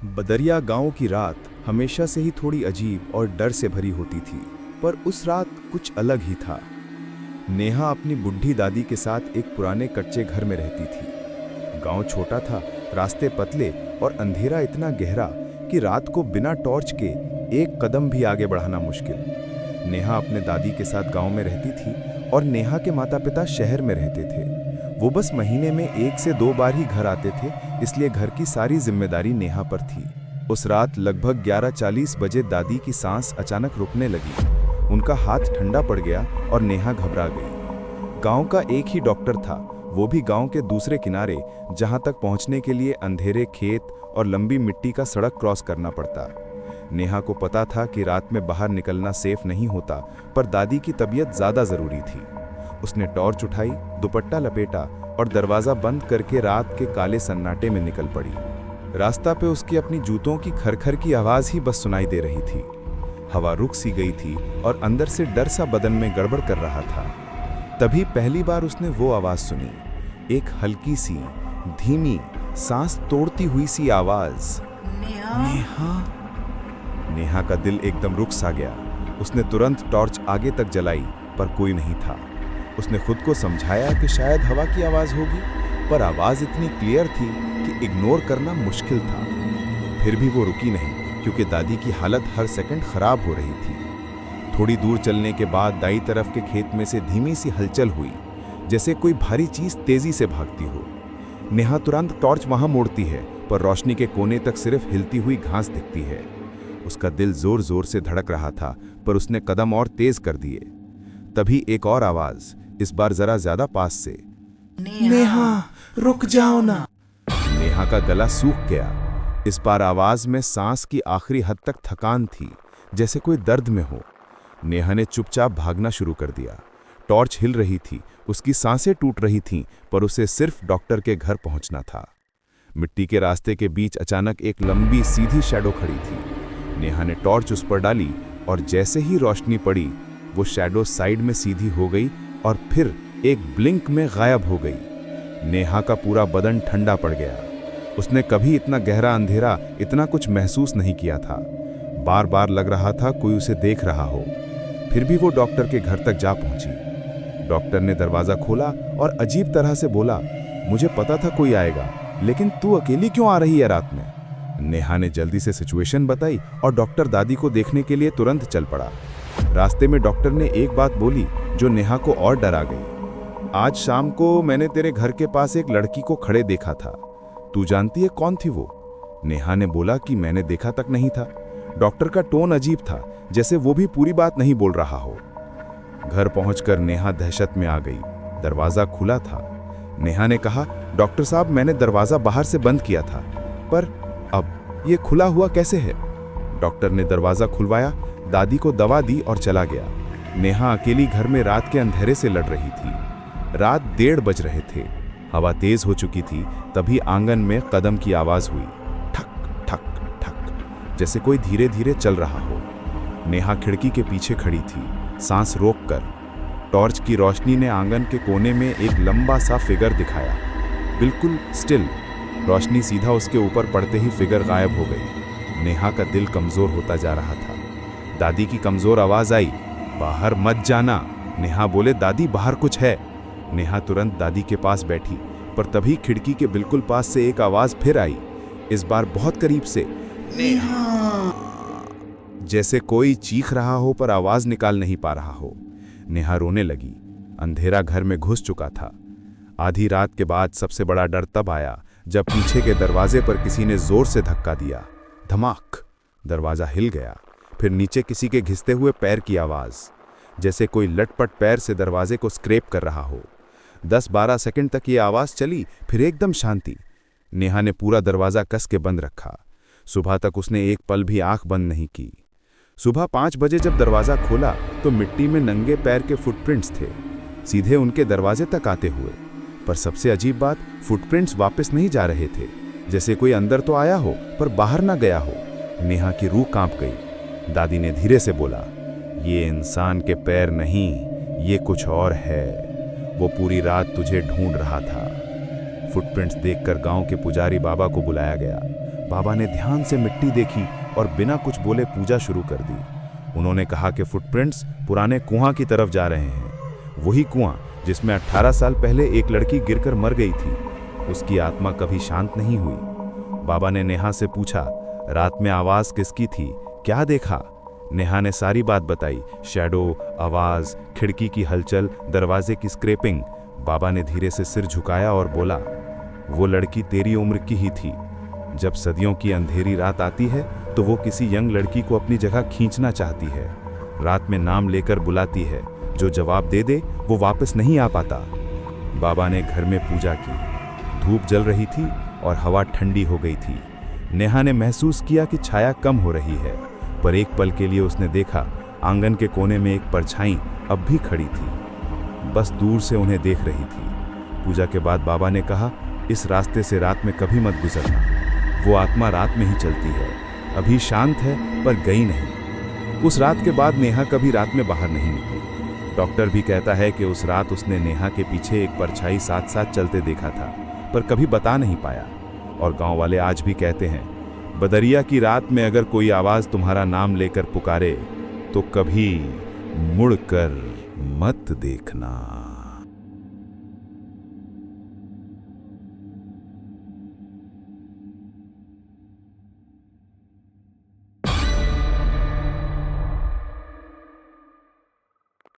बदरिया गांव की रात हमेशा से ही थोड़ी अजीब और डर से भरी होती थी, पर उस रात कुछ अलग ही था। नेहा अपनी बुढ़ी दादी के साथ एक पुराने कच्चे घर में रहती थी। गांव छोटा था, रास्ते पतले और अंधेरा इतना गहरा कि रात को बिना टॉर्च के एक कदम भी आगे बढ़ाना मुश्किल। नेहा अपने दादी के साथ गांव में रहती थी और नेहा के माता पिता शहर में रहते थे। वो बस महीने में 1 से 2 बार ही घर आते थे, इसलिए घर की सारी जिम्मेदारी नेहा पर थी। उस रात लगभग 11:40 बजे दादी की सांस अचानक रुकने लगी। उनका हाथ ठंडा पड़ गया और नेहा घबरा गई। गांव का एक ही डॉक्टर था, वो भी गांव के दूसरे किनारे, जहां तक पहुंचने के लिए अंधेरे खेत और लंबी मिट्टी का सड़क क्रॉस करना पड़ता। नेहा को पता था कि रात में बाहर निकलना सेफ नहीं होता, पर दादी की तबीयत ज्यादा जरूरी थी। उसने टॉर्च उठाई, दुपट्टा लपेटा और दरवाजा बंद करके रात के काले सन्नाटे में निकल पड़ी। रास्ता पे उसकी अपनी जूतों की खरखर की आवाज ही बस सुनाई दे रही थी। हवा रुक सी गई थी और अंदर से डर सा बदन में गड़बड़ कर रहा था। तभी पहली बार उसने वो आवाज सुनी, एक हल्की सी, धीमी, सांस तोड़ती हुई सी आवाज, नेहा। नेहा का दिल एकदम रुक सा गया। उसने तुरंत टॉर्च आगे तक जलाई, पर कोई नहीं था। उसने खुद को समझाया कि शायद हवा की आवाज होगी, पर आवाज इतनी क्लियर थी कि इग्नोर करना मुश्किल था। फिर भी वो रुकी नहीं, क्योंकि दादी की हालत हर सेकंड खराब हो रही थी। थोड़ी दूर चलने के बाद दाई तरफ के खेत में से धीमी सी हलचल हुई, जैसे कोई भारी चीज तेजी से भागती हो। नेहा तुरंत टॉर्च वहां मोड़ती है, पर रोशनी के कोने तक सिर्फ हिलती हुई घास दिखती है। उसका दिल जोर जोर से धड़क रहा था, पर उसने कदम और तेज कर दिए। तभी एक और आवाज, इस बार जरा ज्यादा पास से, नेहा रुक जाओ ना। नेहा का गला सूख गया। इस बार आवाज में सांस की आखिरी हद तक थकान थी, जैसे कोई दर्द में हो। नेहा ने चुपचाप भागना शुरू कर दिया। टॉर्च हिल रही थी, उसकी सांसें टूट रही थीं, पर उसे सिर्फ डॉक्टर के घर पहुंचना था। मिट्टी के रास्ते के बीच अचानक एक लंबी सीधी शैडो खड़ी थी। नेहा ने टॉर्च उस पर डाली और जैसे ही रोशनी पड़ी, वो शैडो साइड में सीधी हो गई और फिर एक ब्लिंक में गायब हो गई। नेहा का पूरा बदन ठंडा पड़ गया। उसने कभी इतना गहरा अंधेरा, इतना कुछ महसूस नहीं किया था। बार बार लग रहा था कोई उसे देख रहा हो। फिर भी वो डॉक्टर के घर तक जा पहुंची। डॉक्टर ने दरवाजा खोला और अजीब तरह से बोला, मुझे पता था कोई आएगा, लेकिन तू अकेली क्यों आ रही है रात में? नेहा ने जल्दी से सिचुएशन बताई और डॉक्टर दादी को देखने के लिए तुरंत चल पड़ा। रास्ते में डॉक्टर ने एक बात बोली जो नेहा को और डरा गई। आज शाम को मैंने तेरे घर के पास एक लड़की को खड़े देखा था, तू जानती है कौन थी वो? नेहा ने बोला कि मैंने देखा तक नहीं था। डॉक्टर का टोन अजीब था, जैसे वो भी पूरी बात नहीं बोल रहा हो। घर पहुंचकर नेहा दहशत में आ गई। दरवाजा खुला था। नेहा ने कहा, डॉक्टर साहब मैंने दरवाजा बाहर से बंद किया था, पर अब ये खुला हुआ कैसे है? डॉक्टर ने दरवाजा खुलवाया, दादी को दवा दी और चला गया। नेहा अकेली घर में रात के अंधेरे से लड़ रही थी। रात 1:30 बज रहे थे। हवा तेज हो चुकी थी। तभी आंगन में कदम की आवाज हुई, ठक ठक ठक, जैसे कोई धीरे धीरे चल रहा हो। नेहा खिड़की के पीछे खड़ी थी, सांस रोककर। टॉर्च की रोशनी ने आंगन के कोने में एक लंबा सा फिगर दिखाया, बिल्कुल स्टिल। रोशनी सीधा उसके ऊपर पड़ते ही फिगर गायब हो गई। नेहा का दिल कमजोर होता जा रहा था। दादी की कमजोर आवाज आई, बाहर मत जाना। नेहा बोले, दादी बाहर कुछ है। नेहा तुरंत दादी के पास बैठी, पर तभी खिड़की के बिल्कुल पास से एक आवाज फिर आई, इस बार बहुत करीब से, नेहा। जैसे कोई चीख रहा हो पर आवाज निकाल नहीं पा रहा हो। नेहा रोने लगी। अंधेरा घर में घुस चुका था। आधी रात के बाद सबसे बड़ा डर तब आया जब पीछे के दरवाजे पर किसी ने जोर से धक्का दिया। धमाक, दरवाजा हिल गया। फिर नीचे किसी के घिसते हुए पैर की आवाज, जैसे कोई लटपट पैर से दरवाजे को स्क्रैप कर रहा हो। 10-12 सेकंड तक ये आवाज चली, फिर एकदम शांति। नेहा ने पूरा दरवाजा कस के बंद रखा। सुबह तक उसने एक पल भी आंख बंद नहीं की। सुबह 5 बजे जब दरवाजा खोला तो मिट्टी में नंगे पैर के फुटप्रिंट्स थे, सीधे उनके दरवाजे तक आते हुए। पर सबसे अजीब बात, फुटप्रिंट्स वापस नहीं जा रहे थे, जैसे कोई अंदर तो आया हो पर बाहर ना गया हो। नेहा की रूह कांप गई। दादी ने धीरे से बोला, ये इंसान के पैर नहीं, ये कुछ और है। वो पूरी रात तुझे ढूंढ रहा था। फुटप्रिंट्स देखकर गांव के पुजारी बाबा को बुलाया गया। बाबा ने ध्यान से मिट्टी देखी और बिना कुछ बोले पूजा शुरू कर दी। उन्होंने कहा कि फुटप्रिंट्स पुराने कुआं की तरफ जा रहे हैं, वही कुआं जिसमें 18 साल पहले एक लड़की गिरकर मर गई थी। उसकी आत्मा कभी शांत नहीं हुई। बाबा ने नेहा से पूछा, रात में आवाज किसकी थी, क्या देखा? नेहा ने सारी बात बताई, शैडो, आवाज, खिड़की की हलचल, दरवाजे की स्क्रैपिंग। बाबा ने धीरे से सिर झुकाया और बोला, वो लड़की तेरी उम्र की ही थी। जब सदियों की अंधेरी रात आती है तो वो किसी यंग लड़की को अपनी जगह खींचना चाहती है। रात में नाम लेकर बुलाती है, जो जवाब दे दे वो वापस नहीं आ पाता। बाबा ने घर में पूजा की। धूप जल रही थी और हवा ठंडी हो गई थी। नेहा ने महसूस किया कि छाया कम हो रही है, पर एक पल के लिए उसने देखा आंगन के कोने में एक परछाई अब भी खड़ी थी, बस दूर से उन्हें देख रही थी। पूजा के बाद बाबा ने कहा, इस रास्ते से रात में कभी मत गुजरना, वो आत्मा रात में ही चलती है, अभी शांत है पर गई नहीं। उस रात के बाद नेहा कभी रात में बाहर नहीं निकली। डॉक्टर भी कहता है कि उस रात उसने नेहा के पीछे एक परछाई साथ साथ चलते देखा था, पर कभी बता नहीं पाया। और गांव वाले आज भी कहते हैं, बदरिया की रात में अगर कोई आवाज तुम्हारा नाम लेकर पुकारे तो कभी मुड़कर मत देखना।